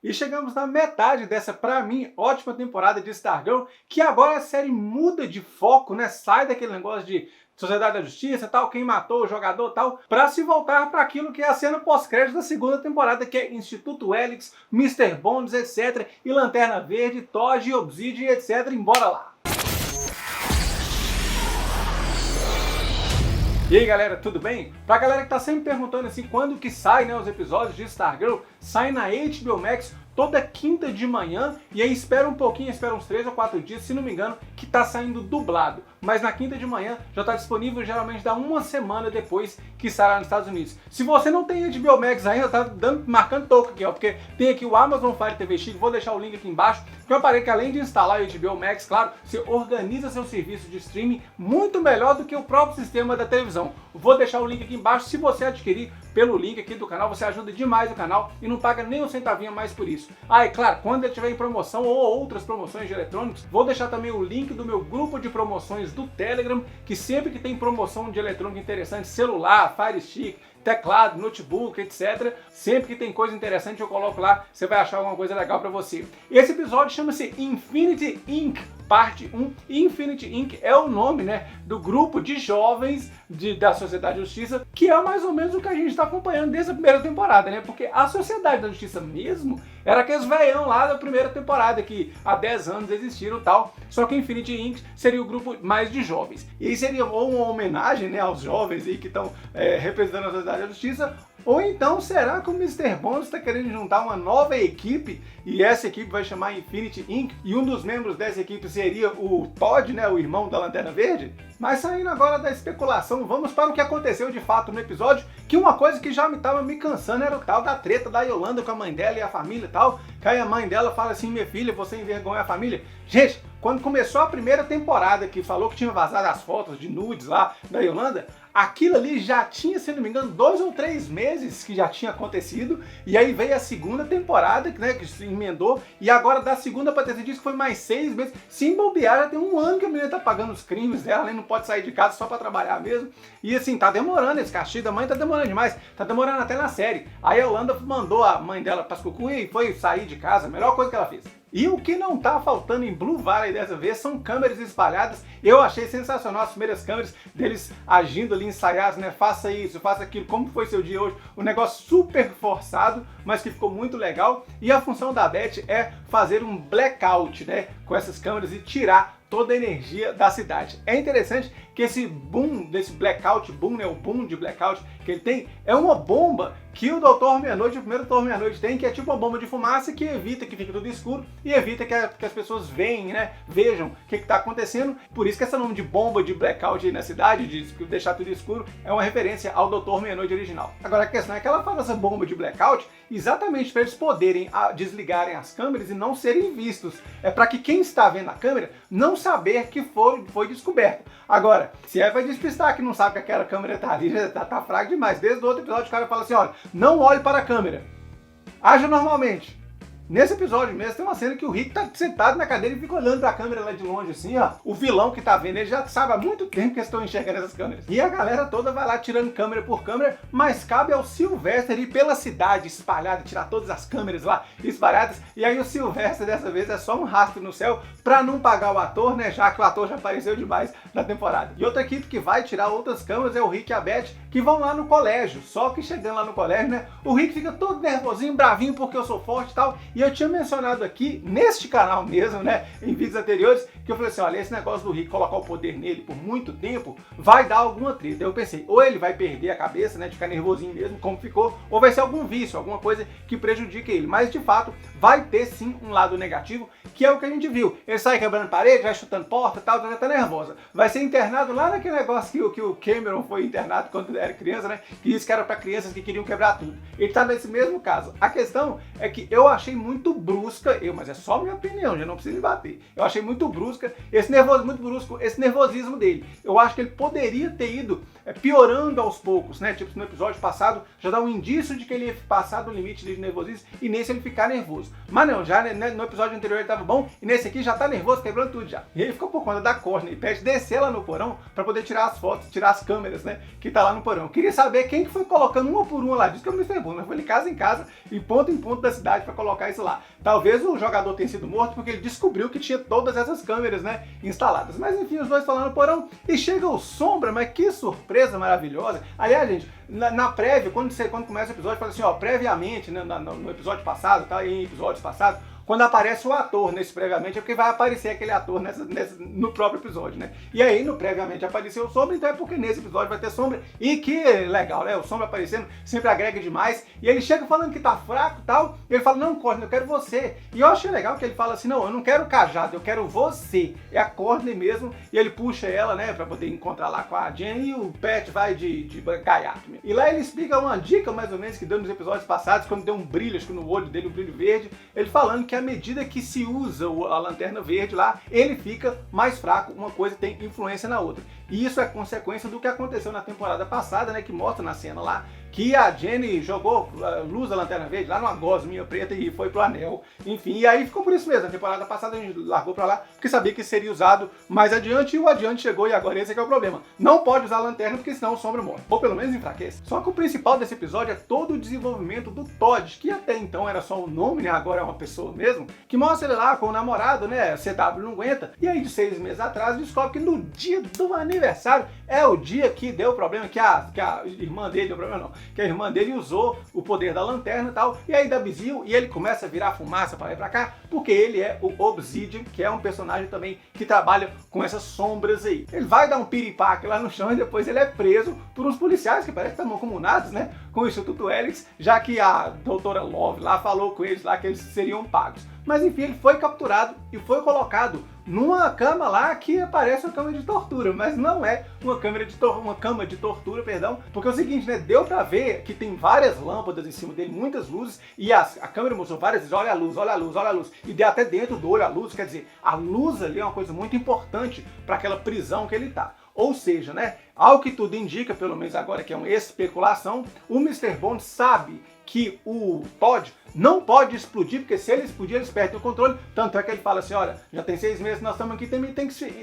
E chegamos na metade dessa, pra mim, ótima temporada de Stargirl, que agora a série muda de foco, né? Sai daquele negócio de Sociedade da Justiça, tal, quem matou o jogador, tal, para se voltar para aquilo que é a cena pós-crédito da segunda temporada, que é Instituto Helix, Mr. Bones, etc, e Lanterna Verde, Todd, Obsidian, etc, embora lá. E aí galera, tudo bem? Pra galera que tá sempre perguntando assim, quando que sai, né, os episódios de Stargirl, sai na HBO Max toda quinta de manhã, e aí espera um pouquinho, espera uns 3 ou 4 dias, se não me engano, que tá saindo dublado. Mas na quinta de manhã já tá disponível, geralmente dá uma semana depois que sairá nos Estados Unidos. Se você não tem HBO Max ainda, tá marcando toco aqui, ó, porque tem aqui o Amazon Fire TV Chic, vou deixar o link aqui embaixo, que é um aparelho que além de instalar o HBO Max, claro, você organiza seu serviço de streaming muito melhor do que o próprio sistema da televisão. Vou deixar o link aqui embaixo, se você adquirir pelo link aqui do canal, você ajuda demais o canal e não paga nem um centavinho a mais por isso. Ah, e claro, quando ele estiver em promoção ou outras promoções de eletrônicos, vou deixar também o link do meu grupo de promoções do Telegram, que sempre que tem promoção de eletrônico interessante, celular, Fire Stick, teclado, notebook, etc. Sempre que tem coisa interessante eu coloco lá, você vai achar alguma coisa legal para você. Esse episódio chama-se Infinity Inc. Parte 1. Infinity Inc. é o nome, né, do grupo de jovens da Sociedade da Justiça, que é mais ou menos o que a gente está acompanhando desde a primeira temporada, né? Porque a Sociedade da Justiça mesmo era aqueles veião lá da primeira temporada, que há 10 anos existiram e tal, só que Infinity Inc. seria o grupo mais de jovens. E aí seria ou uma homenagem, né, aos jovens aí que estão representando a Sociedade da Justiça, ou então será que o Mr. Bones está querendo juntar uma nova equipe e essa equipe vai chamar Infinity Inc. e um dos membros dessa equipe seria o Todd, né, o irmão da Lanterna Verde? Mas saindo agora da especulação, vamos para o que aconteceu de fato no episódio, que uma coisa que já estava me cansando era o tal da treta da Yolanda com a mãe dela e a família e tal, que aí a mãe dela fala assim, minha filha, você envergonha a família. Gente, quando começou a primeira temporada, que falou que tinha vazado as fotos de nudes lá da Yolanda, aquilo ali já tinha, se não me engano, 2 ou 3 meses que já tinha acontecido, e aí veio a segunda temporada, né, que se emendou, e agora da segunda pra terceira diz que foi mais 6 meses, se bobear, já tem 1 ano que a menina tá pagando os crimes dela, nem não pode sair de casa só pra trabalhar mesmo, e assim, tá demorando esse castigo da mãe, tá demorando demais, tá demorando até na série. Aí a Yolanda mandou a mãe dela pras cucu e foi sair de casa, a melhor coisa que ela fez. E o que não tá faltando em Blue Valley dessa vez são câmeras espalhadas. Eu achei sensacional as primeiras câmeras deles agindo ali ensaiados, né? Faça isso, faça aquilo, como foi seu dia hoje. Um negócio super forçado, mas que ficou muito legal. E a função da Beth é fazer um blackout, né? Com essas câmeras e tirar toda a energia da cidade. É interessante que esse boom, desse blackout, boom, né, o boom de blackout que ele tem, é uma bomba que o Doutor Meia-Noite, o primeiro Doutor Meia-Noite tem, que é tipo uma bomba de fumaça que evita que fique tudo escuro e evita que as pessoas vejam, né, vejam o que está acontecendo. Por isso que esse nome de bomba de blackout aí na cidade, de deixar tudo escuro, é uma referência ao Doutor Meia-Noite original. Agora a questão é que ela faz essa bomba de blackout exatamente para eles poderem desligarem as câmeras e não serem vistos. É para que quem está vendo a câmera não saber que foi descoberto. Agora, se vai despistar que não sabe que aquela câmera tá ali, já tá fraco demais. Desde o outro episódio o cara fala assim, olha, não olhe para a câmera, haja normalmente. Nesse episódio mesmo tem uma cena que o Rick tá sentado na cadeira e fica olhando pra câmera lá de longe assim, ó. O vilão que tá vendo, ele já sabe há muito tempo que eles estão enxergando essas câmeras. E a galera toda vai lá tirando câmera por câmera, mas cabe ao Sylvester ir pela cidade espalhada, tirar todas as câmeras lá espalhadas. E aí o Sylvester dessa vez é só um rastro no céu pra não pagar o ator, né, já que o ator já apareceu demais na temporada. E outra equipe que vai tirar outras câmeras é o Rick e a Beth, que vão lá no colégio. Só que chegando lá no colégio, né, o Rick fica todo nervosinho, bravinho porque eu sou forte e tal. E eu tinha mencionado aqui, neste canal mesmo, né, em vídeos anteriores, que eu falei assim, olha, esse negócio do Rick colocar o poder nele por muito tempo, vai dar alguma treta. Eu pensei, ou ele vai perder a cabeça, né, de ficar nervosinho mesmo, como ficou, ou vai ser algum vício, alguma coisa que prejudique ele. Mas, de fato, vai ter sim um lado negativo, que é o que a gente viu. Ele sai quebrando parede, vai chutando porta e tal, tá nervosa. Vai ser internado lá naquele negócio que o Cameron foi internado quando era criança, né, que disse que era para crianças que queriam quebrar tudo. Ele tá nesse mesmo caso. A questão é que eu achei muito brusca, mas é só minha opinião, já não precisa me bater. Eu achei muito brusca, muito brusco esse nervosismo dele. Eu acho que ele poderia ter ido piorando aos poucos, né? Tipo, no episódio passado já dá um indício de que ele ia passar do limite de nervosismo e nesse ele ficar nervoso. Mas não, já né, no episódio anterior ele tava bom e nesse aqui já tá nervoso, quebrando tudo já. E ele ficou por conta da Courtney e pede descer lá no porão para poder tirar as fotos, tirar as câmeras, né? Que tá lá no porão. Queria saber quem que foi colocando uma por uma lá. Diz que eu me Mr. Bones, mas foi de casa em casa e ponto em ponto da cidade para colocar isso lá. Talvez o jogador tenha sido morto porque ele descobriu que tinha todas essas câmeras, né? Instaladas. Mas enfim, os dois estão lá no porão e chega o Sombra, mas que surpresa maravilhosa. Aliás, gente, na prévia, quando começa o episódio, fala assim, ó, previamente, né, no episódio passado, tá? Em episódios passados, quando aparece o ator nesse previamente, é porque vai aparecer aquele ator no próprio episódio, né? E aí, no previamente apareceu o Sombra, então é porque nesse episódio vai ter Sombra. E que legal, né? O Sombra aparecendo sempre agrega demais. E ele chega falando que tá fraco e tal. E ele fala, não, Courtney, eu quero você. E eu achei legal que ele fala assim, não, eu não quero o cajado, eu quero você. É a Courtney mesmo. E ele puxa ela, né, pra poder encontrar lá com a Jenny. E o Pat vai de gaiato mesmo. E lá ele explica uma dica, mais ou menos, que deu nos episódios passados, quando deu um brilho, acho que no olho dele, um brilho verde. Ele falando que à medida que se usa a lanterna verde lá, ele fica mais fraco, uma coisa tem influência na outra. E isso é consequência do que aconteceu na temporada passada, né, que mostra na cena lá, que a Jenny jogou luz da lanterna verde lá numa gosminha preta e foi pro anel. Enfim, e aí ficou por isso mesmo. Na temporada passada a gente largou pra lá porque sabia que seria usado mais adiante e o adiante chegou e agora esse é que é o problema. Não pode usar a lanterna porque senão o Sombra morre. Ou pelo menos enfraquece. Só que o principal desse episódio é todo o desenvolvimento do Todd, que até então era só um nome, né? Agora é uma pessoa mesmo, que mostra ele lá com o namorado, né? A CW não aguenta. E aí de 6 meses atrás descobre que no dia do aniversário é o dia que deu problema, que a irmã dele deu problema, não. Que a irmã dele usou o poder da lanterna e tal, e aí dá bizil, e ele começa a virar fumaça para lá e pra cá, porque ele é o Obsidian, que é um personagem também que trabalha com essas sombras aí. Ele vai dar um piripaque lá no chão e depois ele é preso por uns policiais que parece que estão comunados, né, com o Instituto Helix, já que a doutora Love lá falou com eles lá que eles seriam pagos. Mas enfim, ele foi capturado e foi colocado numa cama lá que parece uma cama de tortura, mas não é uma cama de tortura, perdão, porque é o seguinte, né, deu pra ver que tem várias lâmpadas em cima dele, muitas luzes, e a câmera mostrou várias vezes, olha a luz, olha a luz, olha a luz, e deu até dentro do olho a luz, quer dizer, a luz ali é uma coisa muito importante para aquela prisão que ele tá. Ou seja, né, ao que tudo indica, pelo menos agora que é uma especulação, o Mr. Bones sabe que o Todd não pode explodir, porque se ele explodir, eles perdem o controle. Tanto é que ele fala assim, olha, já tem 6 meses, nós estamos aqui,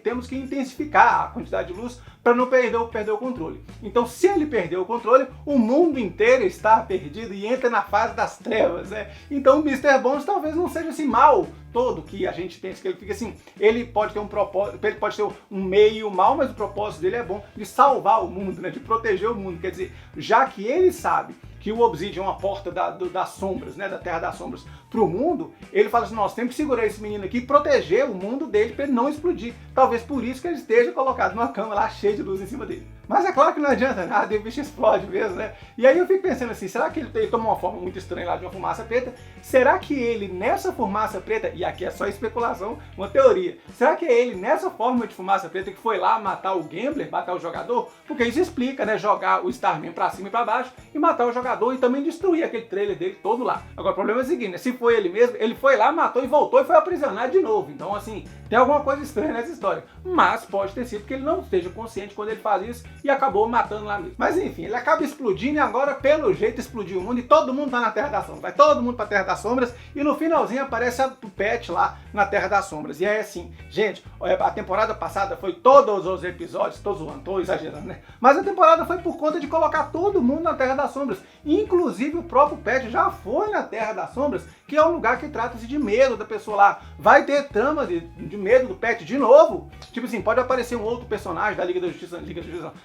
temos que intensificar a quantidade de luz para não perder o controle. Então, se ele perder o controle, o mundo inteiro está perdido e entra na fase das trevas, né? Então, o Mr. Bones talvez não seja esse mal todo que a gente pensa que ele fica assim. Ele pode ter um propósito, ele pode ter um meio mal, mas o propósito dele é bom, de salvar o mundo, né? De proteger o mundo. Quer dizer, já que ele sabe que o Obsidian é uma porta das sombras, né, da Terra das Sombras, para o mundo, ele fala assim, nós temos que segurar esse menino aqui e proteger o mundo dele para ele não explodir. Talvez por isso que ele esteja colocado numa cama lá cheia de luz em cima dele. Mas é claro que não adianta nada, o bicho explode mesmo, né? E aí eu fico pensando assim, será que ele tomou uma forma muito estranha lá de uma fumaça preta? Será que ele nessa fumaça preta, e aqui é só especulação, uma teoria, será que é ele nessa forma de fumaça preta que foi lá matar o Gambler, matar o jogador? Porque isso explica, né, jogar o Starman pra cima e pra baixo e matar o jogador e também destruir aquele trailer dele todo lá. Agora o problema é o seguinte, né, se foi ele mesmo, ele foi lá, matou e voltou e foi aprisionado de novo. Então assim, tem alguma coisa estranha nessa história. Mas pode ter sido que ele não esteja consciente quando ele faz isso e acabou matando lá mesmo. Mas enfim, ele acaba explodindo e agora pelo jeito explodiu o mundo e todo mundo tá na Terra das Sombras. Vai todo mundo pra Terra das Sombras e no finalzinho aparece o Pat lá na Terra das Sombras. E é assim, gente, a temporada passada foi todos os episódios, tô zoando, tô exagerando, né? Mas a temporada foi por conta de colocar todo mundo na Terra das Sombras. Inclusive o próprio Pat já foi na Terra das Sombras, que é um lugar que trata-se de medo da pessoa lá. Vai ter trama de medo do Pat de novo. Tipo assim, pode aparecer um outro personagem da Liga da Justiça,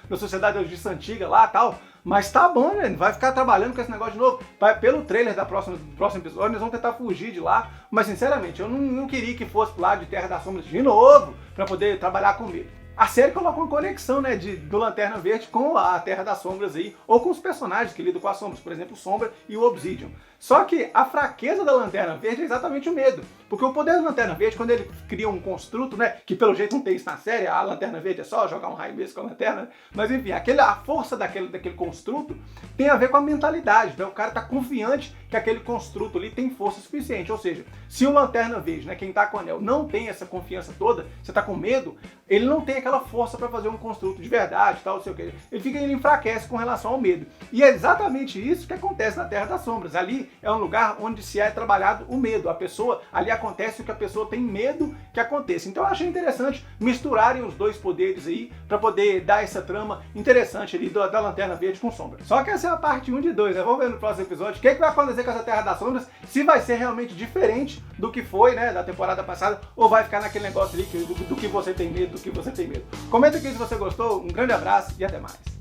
da Sociedade da Justiça Antiga lá e tal. Mas tá bom, né? Vai ficar trabalhando com esse negócio de novo. Pelo trailer do próximo episódio, nós vamos tentar fugir de lá. Mas sinceramente, eu não queria que fosse lá de Terra das Sombras de novo, pra poder trabalhar com medo. A série coloca uma conexão, né, do Lanterna Verde com a Terra das Sombras aí, ou com os personagens que lidam com as sombras, por exemplo, o Sombra e o Obsidian. Só que a fraqueza da Lanterna Verde é exatamente o medo. Porque o poder da Lanterna Verde, quando ele cria um construto, né, que pelo jeito não tem isso na série, a Lanterna Verde é só jogar um raio mesmo com a lanterna, mas enfim, a força daquele construto tem a ver com a mentalidade, né? O cara tá confiante que aquele construto ali tem força suficiente, ou seja, se o Lanterna Verde, né, quem tá com o anel, não tem essa confiança toda, você tá com medo, ele não tem aquela força para fazer um construto de verdade, tal, não sei o que. Ele enfraquece com relação ao medo. E é exatamente isso que acontece na Terra das Sombras. Ali é um lugar onde se é trabalhado o medo. A pessoa, ali acontece o que a pessoa tem medo que aconteça. Então eu achei interessante misturarem os dois poderes aí para poder dar essa trama interessante ali da Lanterna Verde com Sombra. Só que essa é a parte 1 de 2, né? Vamos ver no próximo episódio o que vai acontecer com essa Terra das Sombras, se vai ser realmente diferente do que foi, né, da temporada passada, ou vai ficar naquele negócio ali do que você tem medo, do que você tem medo. Comenta aqui se você gostou, um grande abraço e até mais.